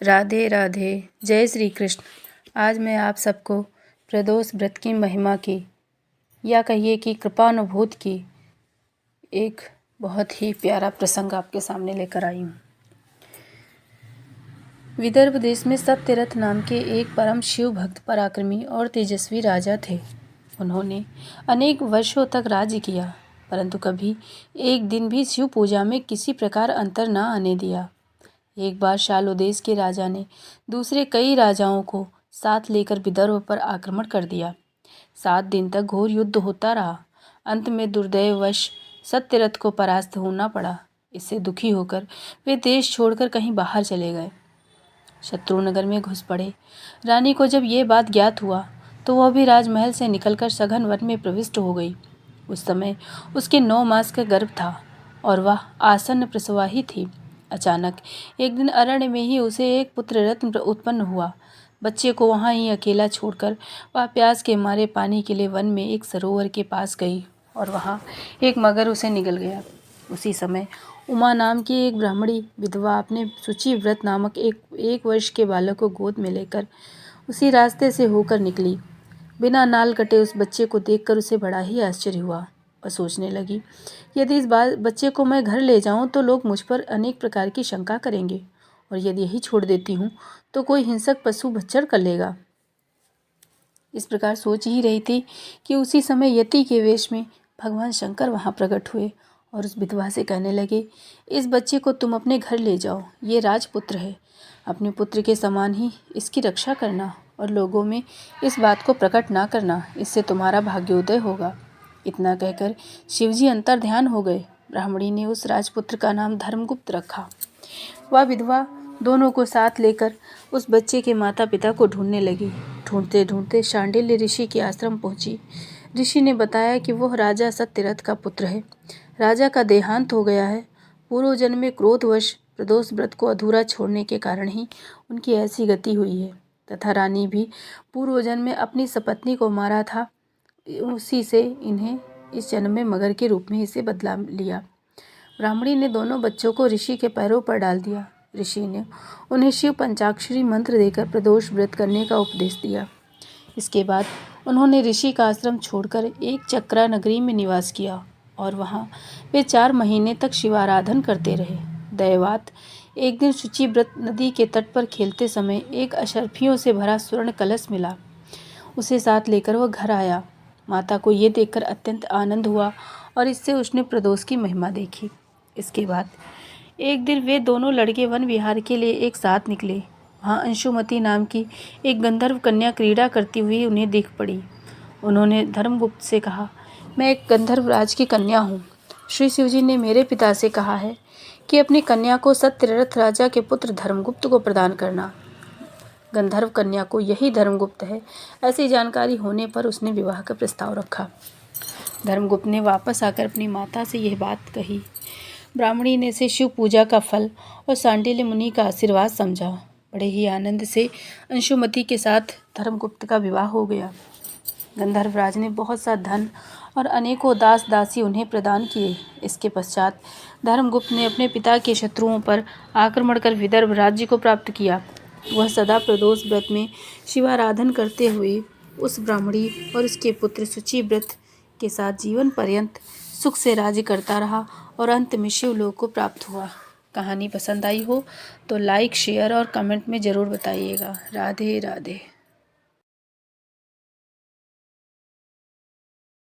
राधे राधे। जय श्री कृष्ण। आज मैं आप सबको प्रदोष व्रत की महिमा की या कहिए कि कृपानुभूत की एक बहुत ही प्यारा प्रसंग आपके सामने लेकर आई हूँ। विदर्भ देश में सत्यरथ नाम के एक परम शिव भक्त, पराक्रमी और तेजस्वी राजा थे। उन्होंने अनेक वर्षों तक राज्य किया, परंतु कभी एक दिन भी शिव पूजा में किसी प्रकार अंतर न आने दिया। एक बार शालो देश के राजा ने दूसरे कई राजाओं को साथ लेकर विदर्भ पर आक्रमण कर दिया। 7 दिन तक घोर युद्ध होता रहा। अंत में दुर्दैववश सत्यरथ को परास्त होना पड़ा। इससे दुखी होकर वे देश छोड़कर कहीं बाहर चले गए, शत्रुनगर में घुस पड़े। रानी को जब ये बात ज्ञात हुआ तो वह भी राजमहल से निकलकर सघन वन में प्रविष्ट हो गई। उस समय उसके 9 मास का गर्भ था और वह आसन्न प्रसवा ही थी। अचानक एक दिन अरण्य में ही उसे एक पुत्र रत्न उत्पन्न हुआ। बच्चे को वहाँ ही अकेला छोड़कर वह प्यास के मारे पानी के लिए वन में एक सरोवर के पास गई और वहाँ एक मगर उसे निगल गया। उसी समय उमा नाम की एक ब्राह्मणी विधवा अपने शुचिव्रत नामक एक वर्ष के बालक को गोद में लेकर उसी रास्ते से होकर निकली। बिना नाल कटे उस बच्चे को देखकर उसे बड़ा ही आश्चर्य हुआ और सोचने लगी, यदि इस बच्चे को मैं घर ले जाऊं तो लोग मुझ पर अनेक प्रकार की शंका करेंगे, और यदि यही छोड़ देती हूँ तो कोई हिंसक पशु भक्षण कर लेगा। इस प्रकार सोच ही रही थी कि उसी समय यति के वेश में भगवान शंकर वहाँ प्रकट हुए और उस विधवा से कहने लगे, इस बच्चे को तुम अपने घर ले जाओ, ये राजपुत्र है। अपने पुत्र के समान ही इसकी रक्षा करना और लोगों में इस बात को प्रकट ना करना, इससे तुम्हारा भाग्योदय होगा। इतना कहकर शिवजी अंतर्ध्यान हो गए। ब्राह्मणी ने उस राजपुत्र का नाम धर्मगुप्त रखा। वह विधवा दोनों को साथ लेकर उस बच्चे के माता पिता को ढूंढने लगी। ढूंढते ढूंढते शांडिल्य ऋषि के आश्रम पहुंची। ऋषि ने बताया कि वह राजा सत्यरथ का पुत्र है। राजा का देहांत हो गया है। पूर्व जन्म में क्रोधवश प्रदोष व्रत को अधूरा छोड़ने के कारण ही उनकी ऐसी गति हुई है, तथा रानी भी पूर्व जन्म में अपनी सपत्नी को मारा था। उसी से इन्हें इस जन्म में मगर के रूप में इसे बदला लिया। ब्राह्मणी ने दोनों बच्चों को ऋषि के पैरों पर डाल दिया। ऋषि ने उन्हें शिव पंचाक्षरी मंत्र देकर प्रदोष व्रत करने का उपदेश दिया। इसके बाद उन्होंने ऋषि का आश्रम छोड़कर एक चक्रा नगरी में निवास किया और वहाँ वे 4 महीने तक शिवाराधन करते रहे। दैवात एक दिन शुचिव्रत नदी के तट पर खेलते समय एक अशर्फियों से भरा स्वर्ण कलश मिला। उसे साथ लेकर वह घर आया। माता को ये देखकर अत्यंत आनंद हुआ और इससे उसने प्रदोष की महिमा देखी। इसके बाद एक दिन वे दोनों लड़के वन विहार के लिए एक साथ निकले। वहाँ अंशुमती नाम की एक गंधर्व कन्या क्रीड़ा करती हुई उन्हें दिख पड़ी। उन्होंने धर्मगुप्त से कहा, मैं एक गंधर्व राज की कन्या हूँ। श्री शिवजी ने मेरे पिता से कहा है कि अपनी कन्या को सत्यरथ राजा के पुत्र धर्मगुप्त को प्रदान करना। गंधर्व कन्या को यही धर्मगुप्त है। ऐसी जानकारी होने पर उसने विवाह का प्रस्ताव रखा। धर्मगुप्त ने वापस आकर अपनी माता से यह बात कही। ब्राह्मणी ने इसे शिव पूजा का फल और सांडिल्य मुनि का आशीर्वाद समझा। बड़े ही आनंद से अंशुमती के साथ धर्मगुप्त का विवाह हो गया। गंधर्वराज ने बहुत सा धन और अनेकों दास दासी उन्हें प्रदान किए। इसके पश्चात धर्मगुप्त ने अपने पिता के शत्रुओं पर आक्रमण कर विदर्भ राज्य को प्राप्त किया। वह सदा प्रदोष व्रत में शिवाराधन करते हुए उस ब्राह्मणी और उसके पुत्र शुचिव्रत के साथ जीवन पर्यंत सुख से राज्य करता रहा और अंत में शिवलोक को प्राप्त हुआ। कहानी पसंद आई हो तो लाइक, शेयर और कमेंट में ज़रूर बताइएगा। राधे राधे।